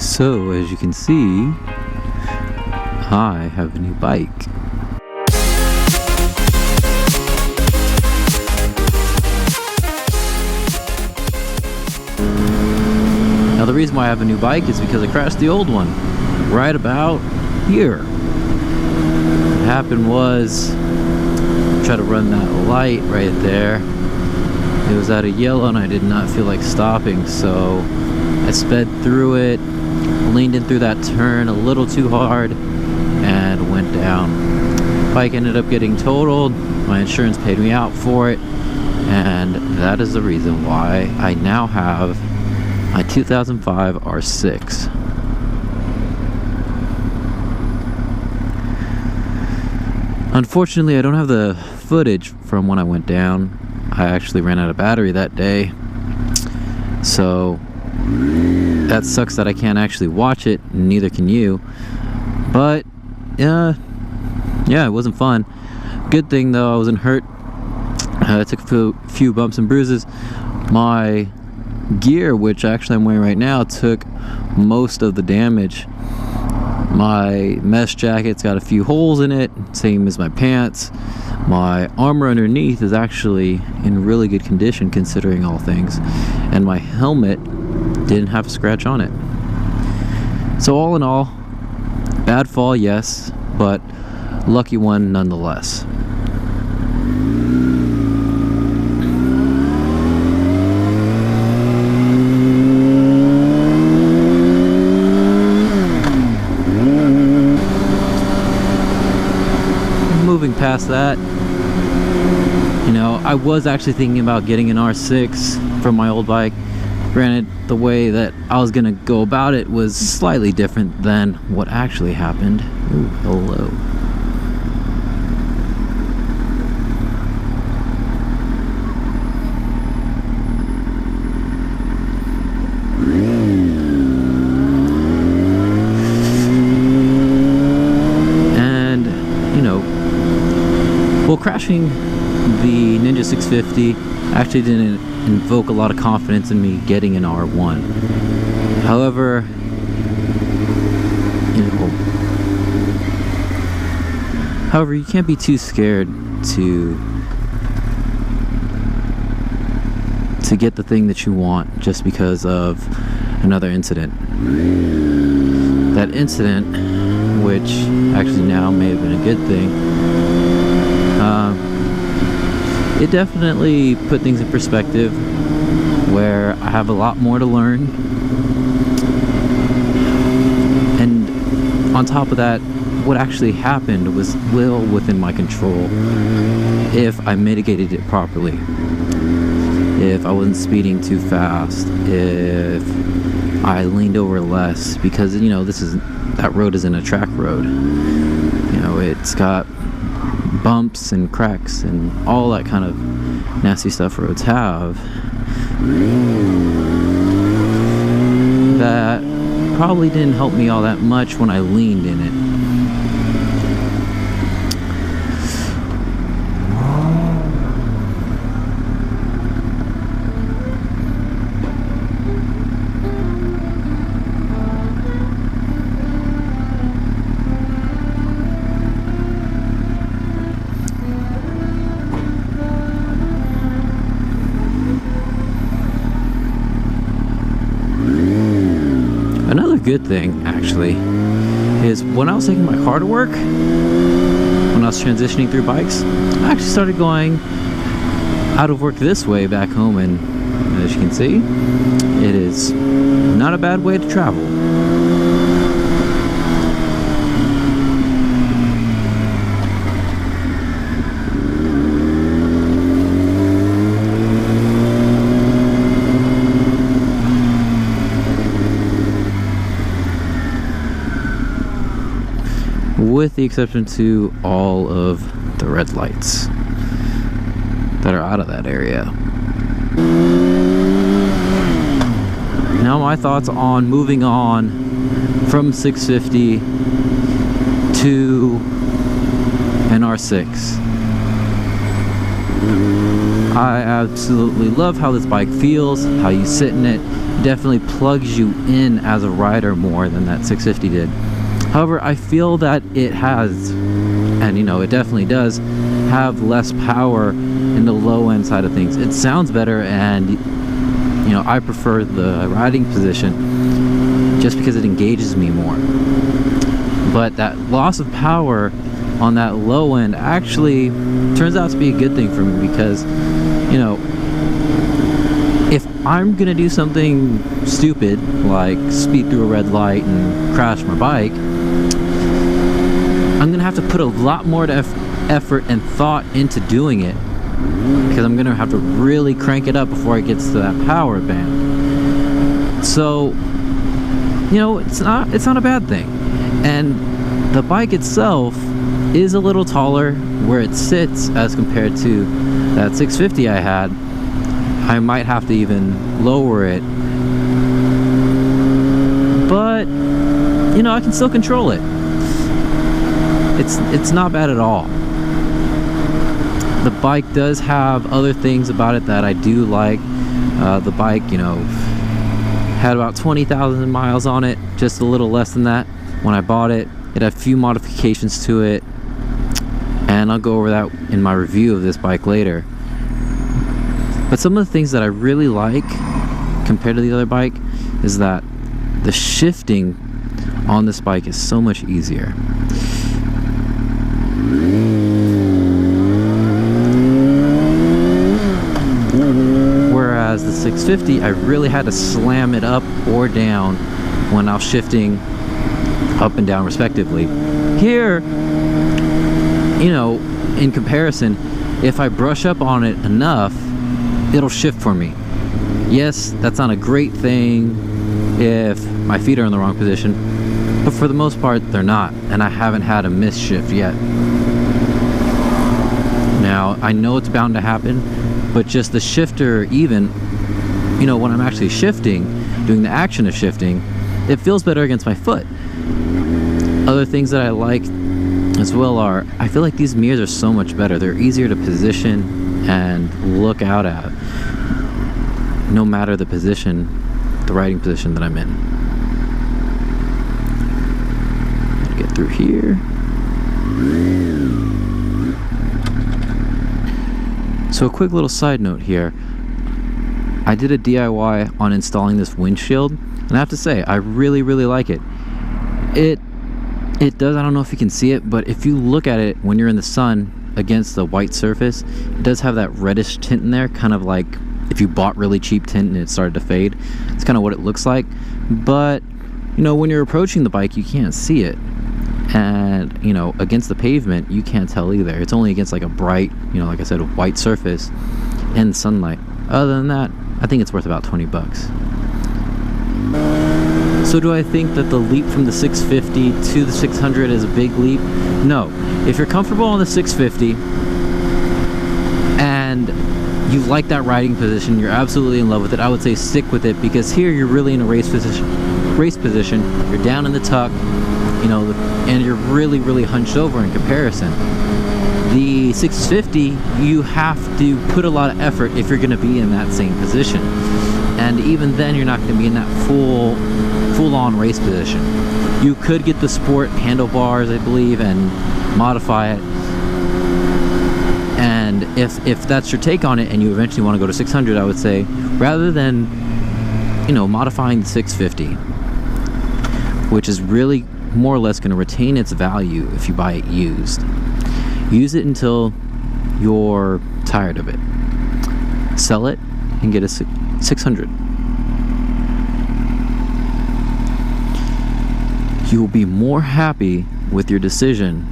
So, as you can see, I have a new bike. Now, the reason why I have a new bike is because I crashed the old one right about here. What happened was, I tried to run that light right there. It was at a yellow and I did not feel like stopping, so I sped through it, leaned in through that turn a little too hard, and went down. Bike ended up getting totaled. My insurance paid me out for it, and that is the reason why I now have my 2005 R6. Unfortunately, I don't have the footage from when I went down. I actually ran out of battery that day, so that sucks that I can't actually watch it, and neither can you. But yeah, it wasn't fun. Good thing though, I wasn't hurt. I took a few bumps and bruises. My gear, which actually I'm wearing right now, took most of the damage. My mesh jacket's got a few holes in it, same as my pants. My armor underneath is actually in really good condition considering all things, and my helmet didn't have a scratch on it. So all in all, bad fall, yes, but lucky one nonetheless. Moving past that, you know, I was actually thinking about getting an R6 from my old bike. Granted, the way that I was gonna go about it was slightly different than what actually happened. Ooh, hello. And, you know, well, crashing the Ninja 650 actually didn't invoke a lot of confidence in me getting an R1. However, you can't be too scared to get the thing that you want just because of another incident. That incident, which actually now may have been a good thing, it definitely put things in perspective where I have a lot more to learn. And on top of that, what actually happened was well within my control if I mitigated it properly. If I wasn't speeding too fast, if I leaned over less, because you know that road isn't a track road. You know, it's got bumps and cracks and all that kind of nasty stuff roads have that probably didn't help me all that much when I leaned in it. Another good thing, actually, is when I was taking my car to work, when I was transitioning through bikes, I actually started going out of work this way back home, and as you can see, it is not a bad way to travel. With the exception to all of the red lights that are out of that area. Now my thoughts on moving on from 650 to an R6. I absolutely love how this bike feels, how you sit in it. definitely plugs you in as a rider more than that 650 did. However, I feel that it has, and you know, it definitely does have less power in the low end side of things. It sounds better, and you know, I prefer the riding position just because it engages me more. But that loss of power on that low end actually turns out to be a good thing for me, because you know, if I'm gonna do something stupid like speed through a red light and crash my bike, I'm gonna have to put a lot more effort and thought into doing it, because I'm gonna have to really crank it up before it gets to that power band. So you know, it's not a bad thing. And the bike itself is a little taller where it sits as compared to that 650 I had. I might have to even lower it, but you know, I can still control it. It's not bad at all. The bike does have other things about it that I do like. The bike, you know, had about 20,000 miles on it, just a little less than that when I bought it. It had a few modifications to it, and I'll go over that in my review of this bike later. But some of the things that I really like compared to the other bike is that the shifting on this bike is so much easier. Whereas the 650, I really had to slam it up or down when I was shifting up and down respectively. Here, you know, in comparison, if I brush up on it enough, it'll shift for me. Yes, that's not a great thing if my feet are in the wrong position, but for the most part they're not, and I haven't had a misshift yet. Now I know it's bound to happen, but just the shifter, even, you know, when I'm actually shifting, doing the action of shifting, it feels better against my foot. Other things that I like as well are, I feel like these mirrors are so much better. They're easier to position and look out at, no matter the position, the riding position that I'm in. Get through here. So a quick little side note here. I did a DIY on installing this windshield, and I have to say, I really like it. It does, I don't know if you can see it, but if you look at it when you're in the sun against the white surface, it does have that reddish tint in there, kind of like if you bought really cheap tint and it started to fade. It's kind of what it looks like. But you know, when you're approaching the bike, you can't see it, and you know, against the pavement you can't tell either. It's only against like a bright, you know, like I said, a white surface and sunlight. Other than that, I think it's worth about 20 bucks. So do I think that the leap from the 650 to the 600 is a big leap? No. If you're comfortable on the 650 and you like that riding position, you're absolutely in love with it, I would say stick with it, because here you're really in a race position. You're down in the tuck, you know, and you're really hunched over in comparison. The 650, you have to put a lot of effort if you're going to be in that same position, and even then you're not going to be in that full-on race position. You could get the sport handlebars, I believe, and modify it, and if that's your take on it and you eventually want to go to 600, I would say, rather than, you know, modifying the 650, which is really more or less going to retain its value if you buy it used, use it until you're tired of it, sell it and get a 600. You will be more happy with your decision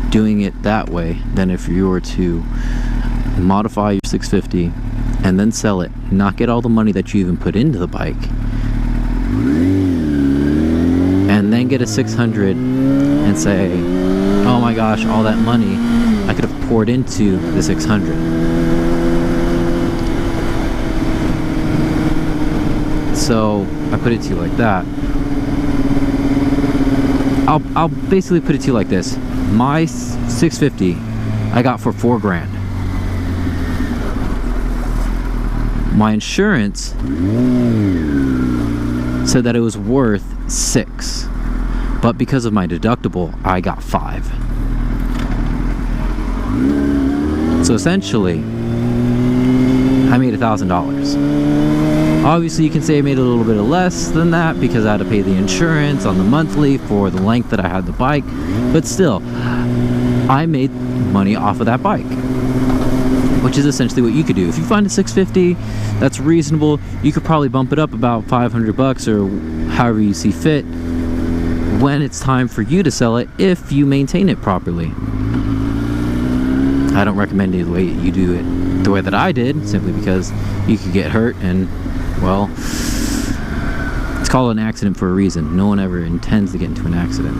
doing it that way than if you were to modify your 650 and then sell it, not get all the money that you even put into the bike, and then get a 600 and say, oh my gosh, all that money I could have poured into the 600. So I put it to you like that. I'll basically put it to you like this. My 650 I got for $4 grand. My insurance said that it was worth $6, but because of my deductible, I got $5. So essentially, I made $1,000. Obviously, you can say I made a little bit less than that because I had to pay the insurance on the monthly for the length that I had the bike, but still, I made money off of that bike, which is essentially what you could do. If you find a 650 that's reasonable, you could probably bump it up about $500 or however you see fit when it's time for you to sell it, if you maintain it properly. I don't recommend the way you do it the way that I did, simply because you could get hurt, and well, it's called an accident for a reason. No one ever intends to get into an accident.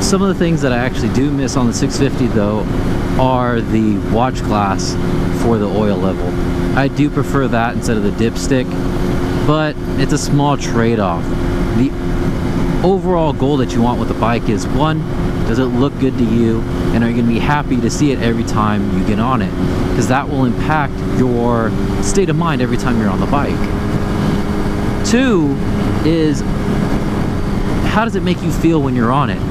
Some of the things that I actually do miss on the 650 though are the watch glass for the oil level. I do prefer that instead of the dipstick, but it's a small trade-off. The overall goal that you want with the bike is, one, does it look good to you, and are you going to be happy to see it every time you get on it? Because that will impact your state of mind every time you're on the bike. 2 is, how does it make you feel when you're on it?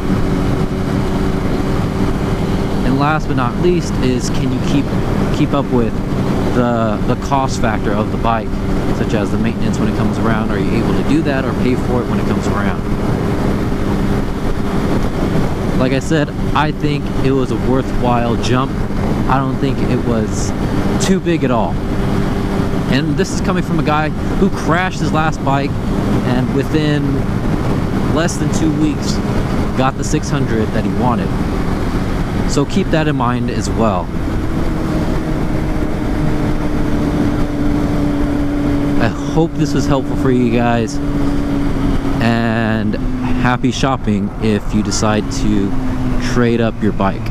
And last but not least is, can you keep up with the cost factor of the bike, such as the maintenance when it comes around? Are you able to do that or pay for it when it comes around? Like I said, I think it was a worthwhile jump. I don't think it was too big at all. And this is coming from a guy who crashed his last bike and within less than 2 weeks got the 600 that he wanted. So keep that in mind as well. I hope this was helpful for you guys, and happy shopping if you decide to trade up your bike.